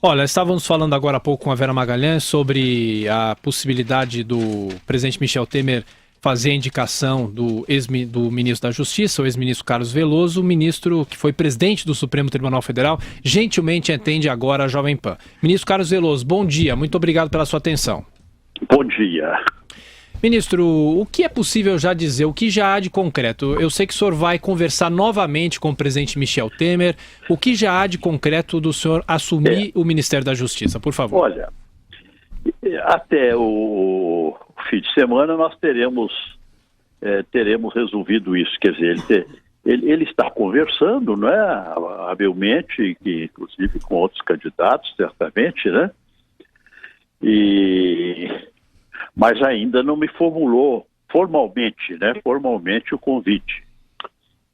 Olha, estávamos falando agora há pouco com a Vera Magalhães sobre a possibilidade do presidente Michel Temer fazer a indicação do ministro da Justiça, o ex-ministro Carlos Veloso, o ministro que foi presidente do Supremo Tribunal Federal, gentilmente atende agora a Jovem Pan. Ministro Carlos Veloso, bom dia, muito obrigado pela sua atenção. Bom dia. Ministro, o que é possível já dizer, o que já há de concreto? Eu sei que o senhor vai conversar novamente com o presidente Michel Temer. O que já há de concreto do senhor assumir o Ministério da Justiça, por favor? Olha, até o fim de semana nós teremos resolvido isso. Quer dizer, ele está conversando, não é, habilmente, inclusive com outros candidatos, certamente, né? Mas ainda não me formulou formalmente o convite.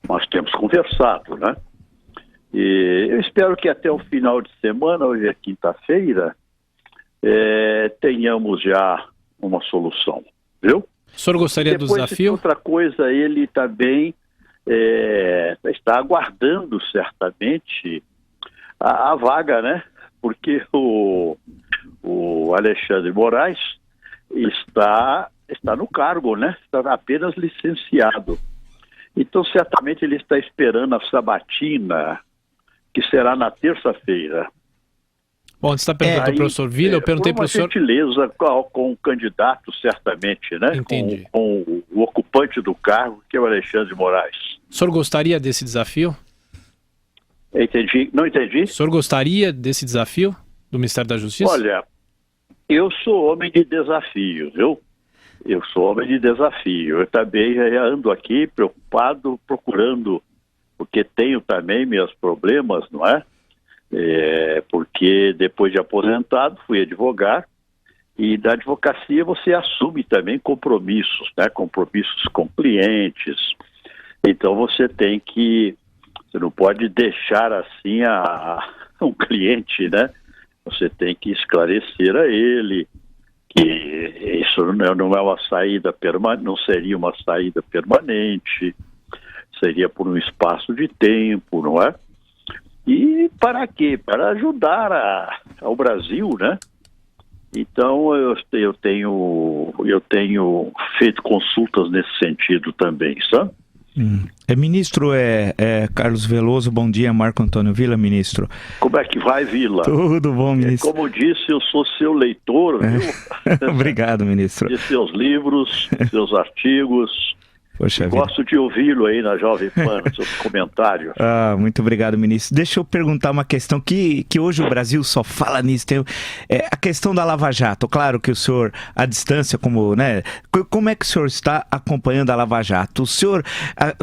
Nós temos conversado, né? E eu espero que até o final de semana, hoje é quinta-feira, tenhamos já uma solução, viu? O senhor gostaria do desafio? Outra coisa, ele também está aguardando certamente a vaga, né? Porque o Alexandre Moraes está no cargo, né? Está apenas licenciado. Então, certamente ele está esperando a sabatina, que será na terça-feira. Bom, você está perguntando para o professor Vila, eu perguntei para o senhor... Por uma gentileza com o candidato, certamente, né? Entendi. Com o ocupante do cargo, que é o Alexandre Moraes. O senhor gostaria desse desafio? Entendi. Não entendi? O senhor gostaria desse desafio do Ministério da Justiça? Olha, eu sou homem de desafio, viu? Eu sou homem de desafio. Eu também ando aqui preocupado, procurando, porque tenho também meus problemas, não é? Porque depois de aposentado fui advogado, e da advocacia você assume também compromissos, né? Compromissos com clientes. Então você não pode deixar assim um cliente, né? Você tem que esclarecer a ele que isso não é uma saída permanente, não seria uma saída permanente, seria por um espaço de tempo, não é? E para quê? Para ajudar ao Brasil, né? Então eu tenho feito consultas nesse sentido também, sabe? Ministro, Carlos Veloso, bom dia, Marco Antônio Vila, ministro. Como é que vai, Vila? Tudo bom, ministro. Como disse, eu sou seu leitor, viu? Obrigado, ministro. De seus livros, seus artigos. Poxa vida. Gosto de ouvi-lo aí na Jovem Pan, seus comentários. Muito obrigado, ministro. Deixa eu perguntar uma questão que hoje o Brasil só fala nisso. A questão da Lava Jato. Claro que o senhor, à distância, como é que o senhor está acompanhando a Lava Jato? O senhor,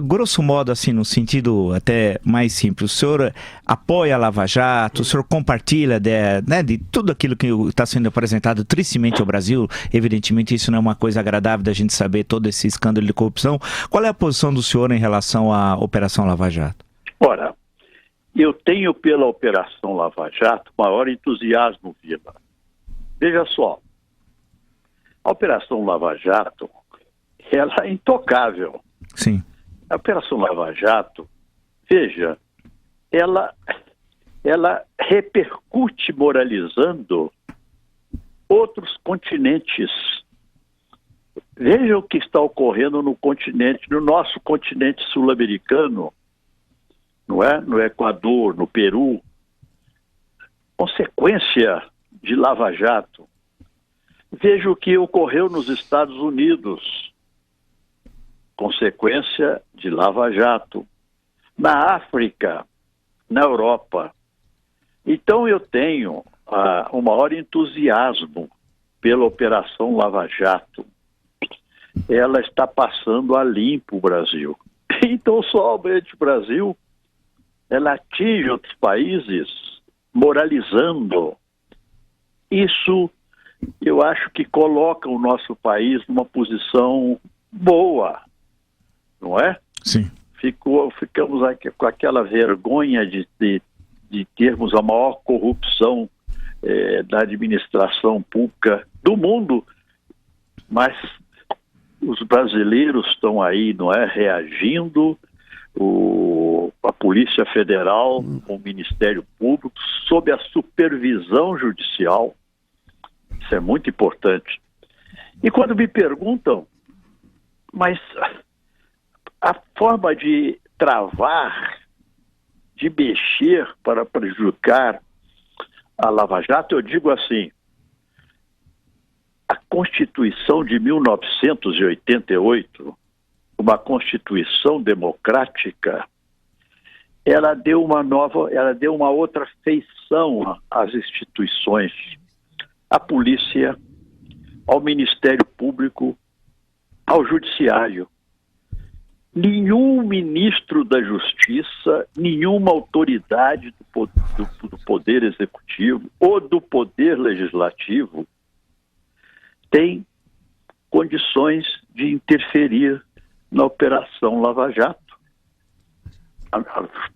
grosso modo, assim, no sentido até mais simples, o senhor apoia a Lava Jato? O senhor compartilha de tudo aquilo que está sendo apresentado tristemente ao Brasil? Evidentemente, isso não é uma coisa agradável da gente saber todo esse escândalo de corrupção. Qual é a posição do senhor em relação à Operação Lava Jato? Ora, eu tenho pela Operação Lava Jato maior entusiasmo, Vila. Veja só, a Operação Lava Jato, ela é intocável. Sim. A Operação Lava Jato, veja, ela repercute moralizando outros continentes. Veja o que está ocorrendo no nosso continente sul-americano, não é? No Equador, no Peru. Consequência de Lava Jato. Veja o que ocorreu nos Estados Unidos. Consequência de Lava Jato. Na África, na Europa. Então eu tenho o maior entusiasmo pela Operação Lava Jato. Ela está passando a limpo o Brasil. Então, somente o Brasil, ela atinge outros países moralizando. Isso, eu acho que coloca o nosso país numa posição boa, não é? Sim. Ficamos aqui com aquela vergonha de termos a maior corrupção da administração pública do mundo, mas os brasileiros estão aí, não é, reagindo. a Polícia Federal, com o Ministério Público, sob a supervisão judicial. Isso é muito importante. E quando me perguntam, mas a forma de travar, de mexer para prejudicar a Lava Jato, eu digo assim: a Constituição de 1988, uma Constituição democrática, ela deu uma outra feição às instituições, à polícia, ao Ministério Público, ao Judiciário. Nenhum ministro da Justiça, nenhuma autoridade do Poder Executivo ou do Poder Legislativo tem condições de interferir na Operação Lava Jato. A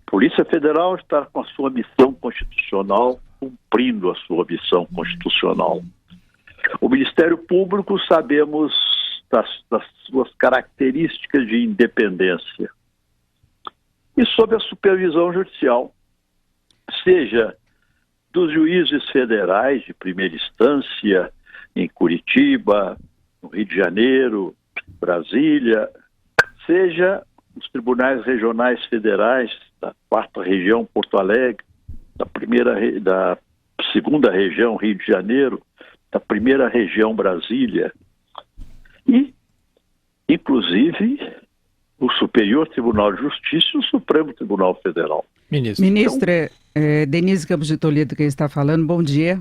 Polícia Federal está com a sua missão constitucional, cumprindo a sua missão constitucional. O Ministério Público, sabemos das suas características de independência. E sob a supervisão judicial, seja dos juízes federais de primeira instância, em Curitiba, no Rio de Janeiro, Brasília, seja os tribunais regionais federais da 4ª região, Porto Alegre, da 2ª região, Rio de Janeiro, da 1ª região, Brasília, e, inclusive, o Superior Tribunal de Justiça e o Supremo Tribunal Federal. Ministra, Denise Campos de Toledo quem está falando, bom dia.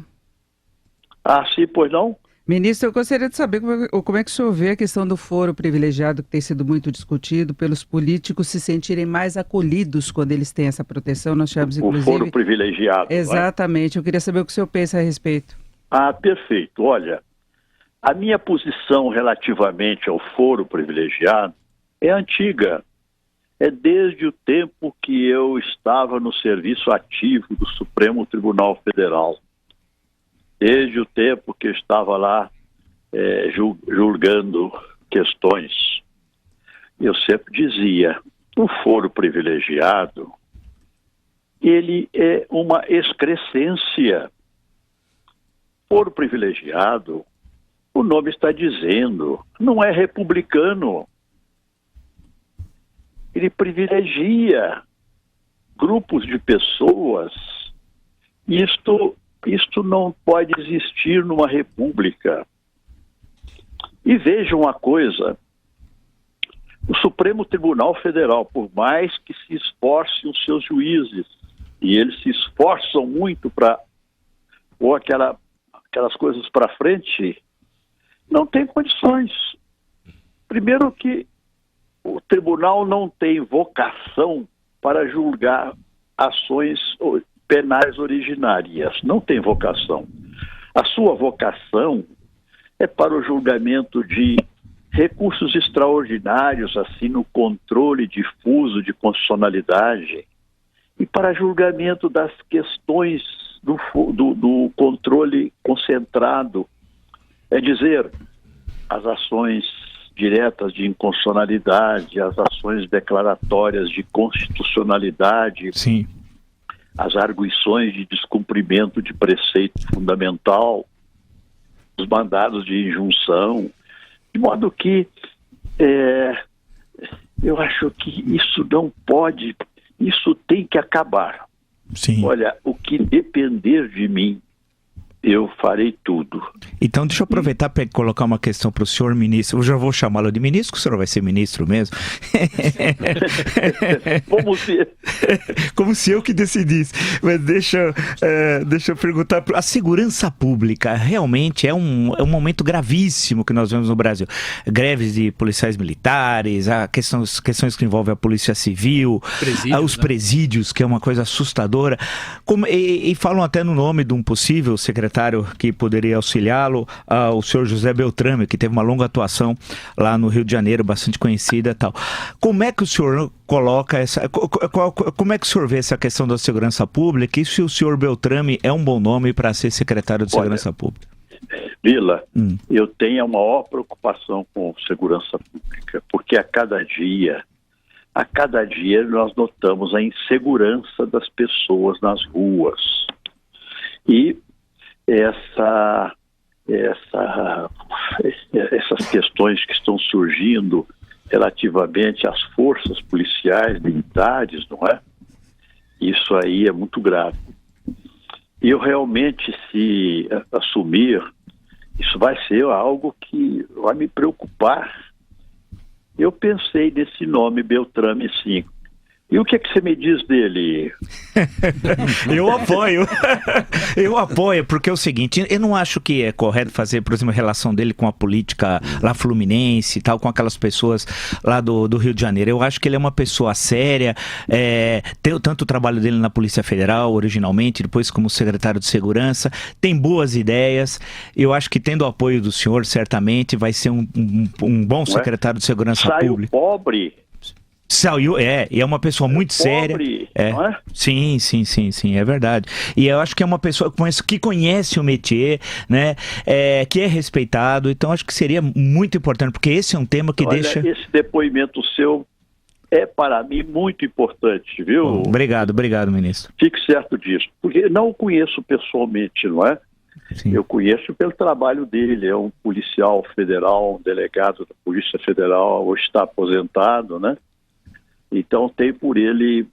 Sim, pois não? Ministro, eu gostaria de saber como é que o senhor vê a questão do foro privilegiado, que tem sido muito discutido, pelos políticos se sentirem mais acolhidos quando eles têm essa proteção. Nós tivemos, inclusive... O foro privilegiado. Exatamente. Eu queria saber o que o senhor pensa a respeito. Perfeito. Olha, a minha posição relativamente ao foro privilegiado é antiga. É desde o tempo que eu estava no serviço ativo do Supremo Tribunal Federal. Desde o tempo que eu estava lá julgando questões. Eu sempre dizia, o foro privilegiado, ele é uma excrescência. Foro privilegiado, o nome está dizendo, não é republicano. Ele privilegia grupos de pessoas. Isto não pode existir numa república. E vejam uma coisa, o Supremo Tribunal Federal, por mais que se esforcem os seus juízes, e eles se esforçam muito para pôr aquelas coisas para frente, não tem condições. Primeiro que o tribunal não tem vocação para julgar ações penais originárias, não tem vocação. A sua vocação é para o julgamento de recursos extraordinários, assim, no controle difuso de constitucionalidade, e para julgamento das questões do controle concentrado, é dizer, as ações diretas de inconstitucionalidade, as ações declaratórias de constitucionalidade, sim, as arguições de descumprimento de preceito fundamental, os mandados de injunção, de modo que eu acho que isso não pode, isso tem que acabar. Sim. Olha, o que depender de mim, eu farei tudo. Então, deixa eu aproveitar para colocar uma questão para o senhor ministro. Eu já vou chamá-lo de ministro, que o senhor vai ser ministro mesmo. Como se eu que decidisse. Mas deixa eu perguntar. A segurança pública realmente é um momento gravíssimo que nós vemos no Brasil. Greves de policiais militares, questões que envolvem a polícia civil, os presídios, que é uma coisa assustadora. E falam até no nome de um possível secretário que poderia auxiliá-lo, o senhor José Beltrame, que teve uma longa atuação lá no Rio de Janeiro, bastante conhecida e tal. Como é que o senhor coloca como é que o senhor vê essa questão da segurança pública e se o senhor Beltrame é um bom nome para ser secretário de segurança pública? Vila, eu tenho a maior preocupação com segurança pública, porque a cada dia a cada dia nós notamos a insegurança das pessoas nas ruas. E essas questões que estão surgindo relativamente às forças policiais, militares, não é? Isso aí é muito grave. E eu realmente, se assumir, isso vai ser algo que vai me preocupar. Eu pensei nesse nome, Beltrame, sim. E o que é que você me diz dele? Eu apoio. Eu apoio, porque é o seguinte, eu não acho que é correto fazer, por exemplo, a relação dele com a política lá fluminense e tal, com aquelas pessoas lá do Rio de Janeiro. Eu acho que ele é uma pessoa séria, tem tanto o trabalho dele na Polícia Federal, originalmente, depois como secretário de Segurança, tem boas ideias. Eu acho que tendo o apoio do senhor, certamente vai ser um bom secretário de Segurança Pública. Pobre. Saiu, e é uma pessoa muito séria. Não é? Sim, é verdade. E eu acho que é uma pessoa que conhece o métier, né? Que é respeitado, então acho que seria muito importante, porque esse é um tema que deixa... Esse depoimento seu é, para mim, muito importante, viu? Obrigado, ministro. Fique certo disso, porque não o conheço pessoalmente, não é? Sim. Eu conheço pelo trabalho dele, é um policial federal, um delegado da Polícia Federal, hoje está aposentado, né? Então tem por ele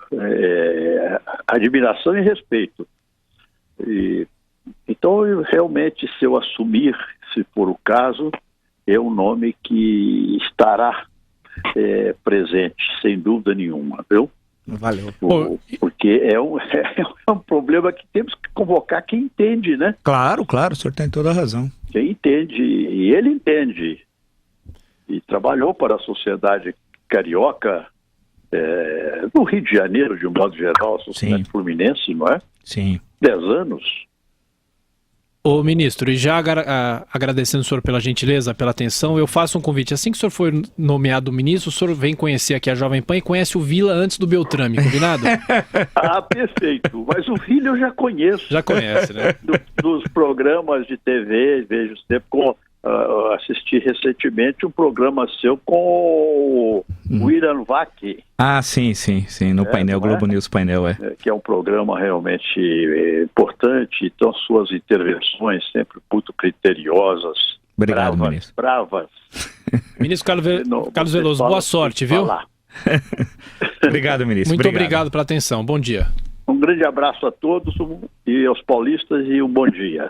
admiração e respeito. Então realmente, se eu assumir, se for o caso, é um nome que estará presente, sem dúvida nenhuma, viu? Valeu. Porque é um problema que temos que convocar quem entende, né? Claro, o senhor tem toda a razão. Quem entende, e ele entende. E trabalhou para a sociedade carioca, no Rio de Janeiro, de um modo geral, a sociedade fluminense, não é? Sim. 10 anos. Ô ministro, e já agradecendo o senhor pela gentileza, pela atenção, eu faço um convite. Assim que o senhor for nomeado ministro, o senhor vem conhecer aqui a Jovem Pan e conhece o Vila antes do Beltrame, combinado? Perfeito. Mas o Vila eu já conheço. Já conhece, né? Dos programas de TV, vejo sempre assisti recentemente um programa seu com o Irã Vac. Sim, no painel, Globo News Painel, que é um programa realmente importante, então suas intervenções sempre muito criteriosas. Obrigado, ministro. Bravas. Ministro Carlos Veloso, boa sorte, viu? Obrigado, ministro. Muito obrigado pela atenção, bom dia. Um grande abraço a todos e aos paulistas e um bom dia.